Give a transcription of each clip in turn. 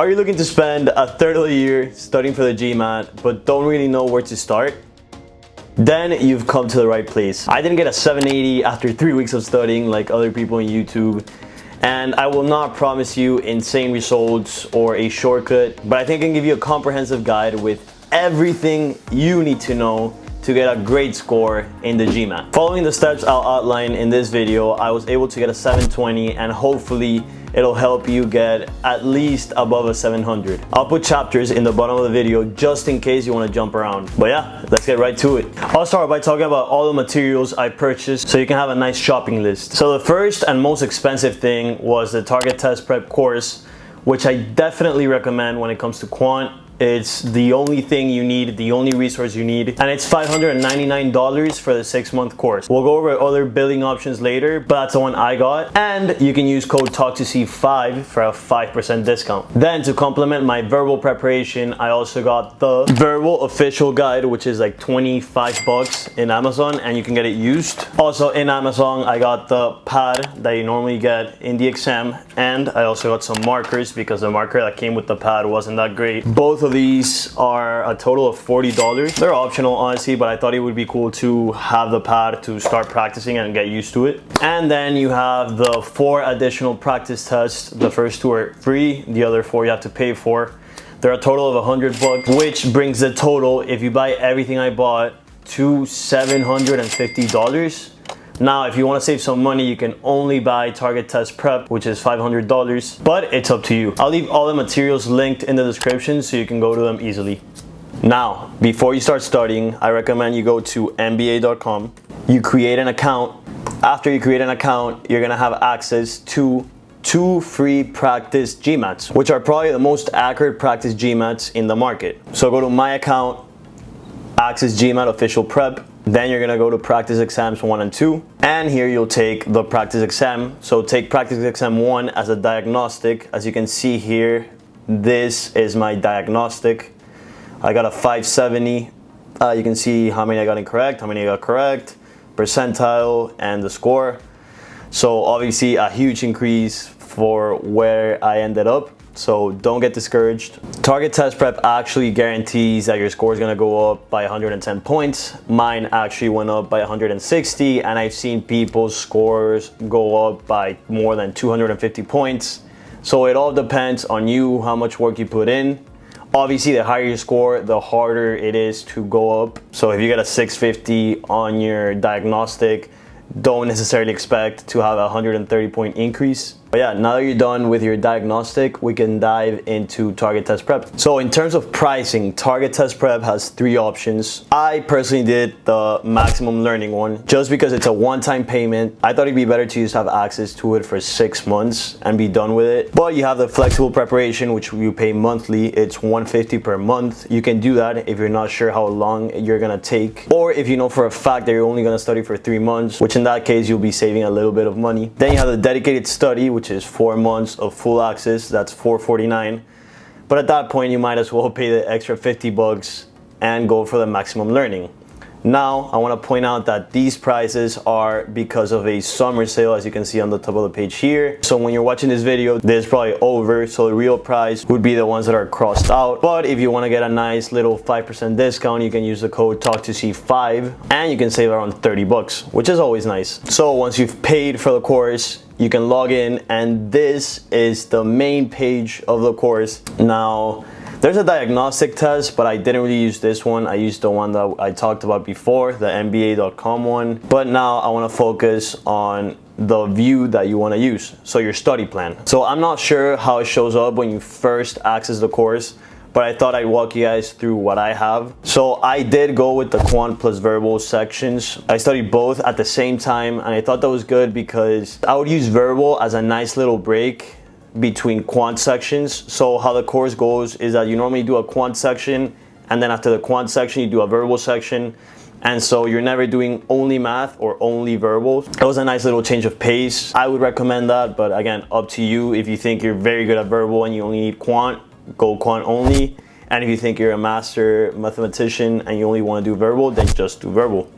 Are you looking to spend a third of the year studying for the GMAT but don't really know where to start? Then you've come to the right place. I didn't get a 780 after 3 weeks of studying like other people on YouTube, and I will not promise you insane results or a shortcut, but I think I can give you a comprehensive guide with everything you need to know to get a great score in the GMAT. Following the steps I'll outline in this video, I was able to get a 720, and hopefully it'll help you get at least above a 700. I'll put chapters in the bottom of the video just in case you want to jump around. But yeah, let's get right to it. I'll start by talking about all the materials I purchased so you can have a nice shopping list. So the first and most expensive thing was the TargetTestPrep course, which I definitely recommend when it comes to quant. It's the only thing you need, the only resource you need, and it's $599 for the 6-month course. We'll go over other billing options later, but that's the one I got, and you can use code TALKTOC5 for a 5% discount. Then to complement my verbal preparation, I also got the verbal official guide, which is like 25 bucks in Amazon, and you can get it used. Also in Amazon, I got the pad that you normally get in the exam, and I also got some markers because the marker that came with the pad wasn't that great. Both of these are a total of $40. They're optional, honestly, but I thought it would be cool to have the pad to start practicing and get used to it. And then you have the 4 additional practice tests. The first 2 are free, the other 4 you have to pay for. They're a total of 100 bucks, which brings the total, if you buy everything I bought, to $750. Now, if you want to save some money, you can only buy TargetTestPrep, which is $500, but it's up to you. I'll leave all the materials linked in the description so you can go to them easily. Now, before you start studying, I recommend you go to MBA.com. You create an account. After you create an account, you're gonna have access to 2 free practice GMATs, which are probably the most accurate practice GMATs in the market. So go to my account, Access GMAT Official Prep. Then you're gonna go to practice exams 1 and 2, and here you'll take the practice exam. So take practice exam 1 as a diagnostic. As you can see here, this is my diagnostic. I got a 570. You can see how many I got incorrect, how many I got correct, percentile, and the score. So obviously a huge increase for where I ended up. So don't get discouraged. TargetTestPrep actually guarantees that your score is gonna go up by 110 points. Mine actually went up by 160, and I've seen people's scores go up by more than 250 points. So it all depends on you, how much work you put in. Obviously, the higher your score, the harder it is to go up. So if you get a 650 on your diagnostic, don't necessarily expect to have a 130 point increase. But yeah, now that you're done with your diagnostic, we can dive into TargetTestPrep. So in terms of pricing, TargetTestPrep has 3 options. I personally did the maximum learning one just because it's a one-time payment. I thought it'd be better to just have access to it for 6 months and be done with it. But you have the flexible preparation, which you pay monthly. It's $150 per month. You can do that if you're not sure how long you're gonna take, or if you know for a fact that you're only gonna study for 3 months, which in that case you'll be saving a little bit of money. Then you have the dedicated study, which is 4 months of full access. That's $449. But at that point, you might as well pay the extra 50 bucks and go for the maximum learning. Now, I want to point out that these prices are because of a summer sale, as you can see on the top of the page here. So when you're watching this video, this is probably over, so the real price would be the ones that are crossed out. But if you want to get a nice little 5% discount, you can use the code TALKTOC5, and you can save around 30 bucks, which is always nice. So once you've paid for the course, you can log in, and this is the main page of the course. Now, there's a diagnostic test, but I didn't really use this one. I used the one that I talked about before, the MBA.com one. But now I want to focus on the view that you want to use, so your study plan. So I'm not sure how it shows up when you first access the course, but I thought I'd walk you guys through what I have. So I did go with the quant plus verbal sections. I studied both at the same time, and I thought that was good because I would use verbal as a nice little break between quant sections. So how the course goes is that you normally do a quant section, and then after the quant section you do a verbal section, and so you're never doing only math or only verbal. It was a nice little change of pace. I would recommend that, but again, up to you. If you think you're very good at verbal and you only need quant, go quant only. And if you think you're a master mathematician and you only want to do verbal, then just do verbal.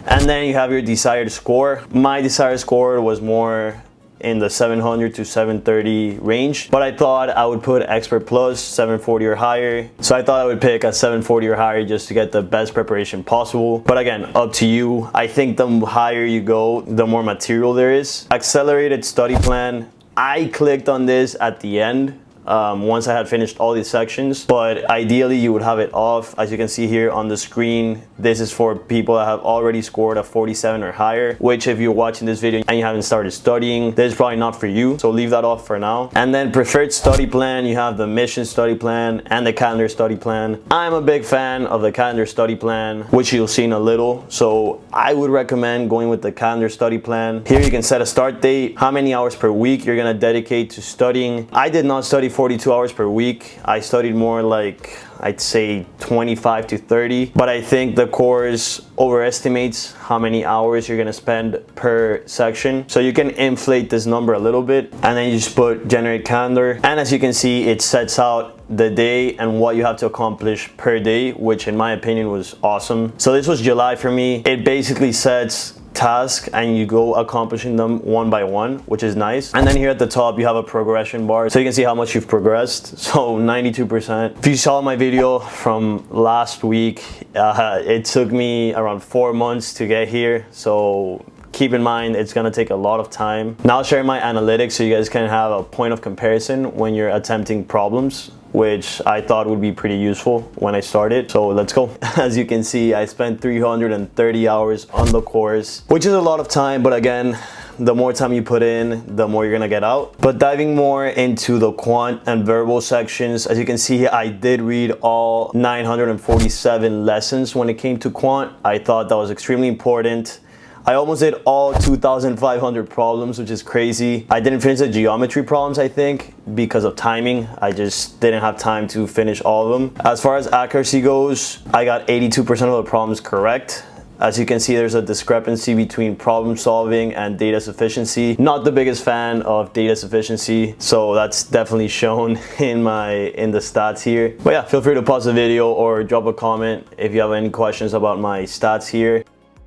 And then you have your desired score. My desired score was more in the 700 to 730 range, but I thought I would put Expert Plus 740 or higher. So I thought I would pick a 740 or higher just to get the best preparation possible. But again, up to you. I think the higher you go, the more material there is. Accelerated study plan. I clicked on this at the end once I had finished all these sections, but ideally you would have it off. As you can see here on the screen, this is for people that have already scored a 47 or higher, which if you're watching this video and you haven't started studying, this is probably not for you, so leave that off for now. And then preferred study plan, you have the mission study plan and the calendar study plan. I'm a big fan of the calendar study plan, which you'll see in a little, so I would recommend going with the calendar study plan. Here you can set a start date, how many hours per week you're gonna dedicate to studying. I did not study 42 hours per week. I studied more like, I'd say 25 to 30, but I think the course overestimates how many hours you're gonna spend per section. So you can inflate this number a little bit, and then you just put generate calendar. And as you can see, it sets out the day and what you have to accomplish per day, which in my opinion was awesome. So this was July for me. It basically sets tasks and you go accomplishing them one by one, which is nice. And then here at the top you have a progression bar, so you can see how much you've progressed. So 92%. If you saw my video from last week, it took me around 4 months to get here, so keep in mind it's gonna take a lot of time. Now I'll share my analytics so you guys can have a point of comparison when you're attempting problems, which I thought would be pretty useful when I started. So let's go. As you can see, I spent 330 hours on the course, which is a lot of time, but again, the more time you put in, the more you're gonna get out. But diving more into the quant and verbal sections, as you can see, I did read all 947 lessons when it came to quant. I thought that was extremely important. I almost did all 2,500 problems, which is crazy. I didn't finish the geometry problems, I think, because of timing. I just didn't have time to finish all of them. As far as accuracy goes, I got 82% of the problems correct. As you can see, there's a discrepancy between problem solving and data sufficiency. Not the biggest fan of data sufficiency, so that's definitely shown in the stats here. But yeah, feel free to pause the video or drop a comment if you have any questions about my stats here.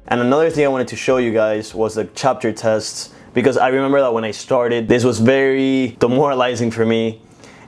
And another thing I wanted to show you guys was the chapter tests, because I remember that when I started, this was very demoralizing for me,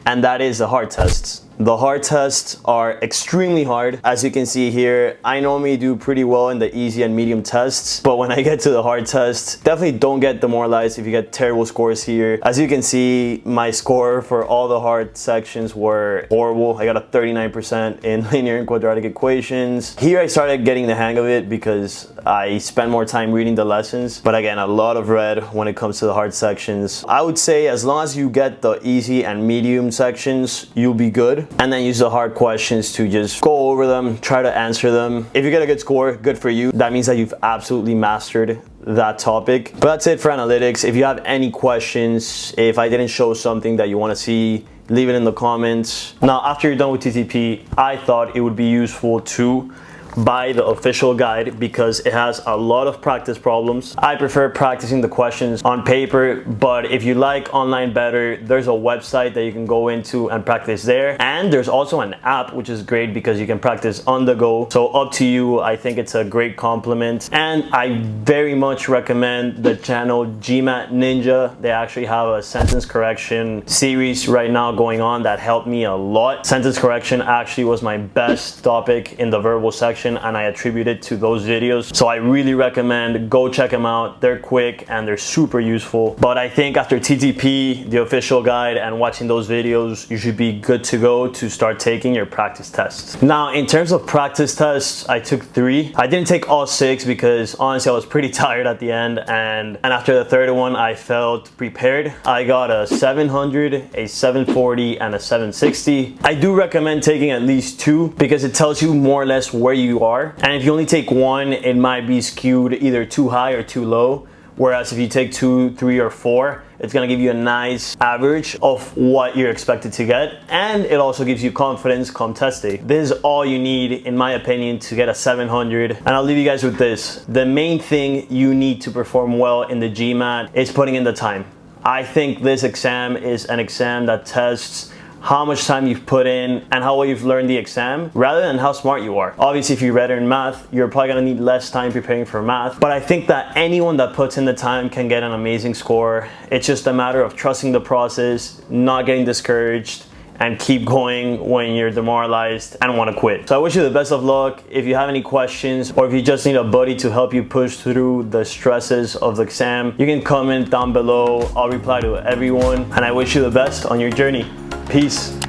and that is the hard tests. The hard tests are extremely hard. As you can see here, I normally do pretty well in the easy and medium tests, but when I get to the hard tests, definitely don't get demoralized if you get terrible scores here. As you can see, my score for all the hard sections were horrible. I got a 39% in linear and quadratic equations. Here I started getting the hang of it because I spent more time reading the lessons, but again, a lot of red when it comes to the hard sections. I would say as long as you get the easy and medium sections, you'll be good. And then use the hard questions to just go over them, try to answer them. If you get a good score, good for you. That means that you've absolutely mastered that topic. But that's it for analytics. If you have any questions, if I didn't show something that you want to see, leave it in the comments. Now, after you're done with TTP, I thought it would be useful to buy the official guide because it has a lot of practice problems. I prefer practicing the questions on paper, but if you like online better, there's a website that you can go into and practice there. And there's also an app, which is great because you can practice on the go. So up to you. I think it's a great complement. And I very much recommend the channel GMAT Ninja. They actually have a sentence correction series right now going on that helped me a lot. Sentence correction actually was my best topic in the verbal section, and I attribute it to those videos. So I really recommend go check them out. They're quick and they're super useful. But I think after TTP, the official guide, and watching those videos, you should be good to go to start taking your practice tests. Now, in terms of practice tests, I took 3. I didn't take all 6 because honestly, I was pretty tired at the end. And after the third one, I felt prepared. I got a 700, a 740, and a 760. I do recommend taking at least 2 because it tells you more or less where you are. And if you only take 1, it might be skewed either too high or too low. Whereas if you take 2, 3, or 4, it's gonna give you a nice average of what you're expected to get. And it also gives you confidence come test day. This is all you need, in my opinion, to get a 700. And I'll leave you guys with this. The main thing you need to perform well in the GMAT is putting in the time. I think this exam is an exam that tests how much time you've put in and how well you've learned the exam rather than how smart you are. Obviously, if you're better in math, you're probably gonna need less time preparing for math, but I think that anyone that puts in the time can get an amazing score. It's just a matter of trusting the process, not getting discouraged, and keep going when you're demoralized and want to quit. So I wish you the best of luck. If you have any questions or if you just need a buddy to help you push through the stresses of the exam, you can comment down below. I'll reply to everyone, and I wish you the best on your journey. Peace.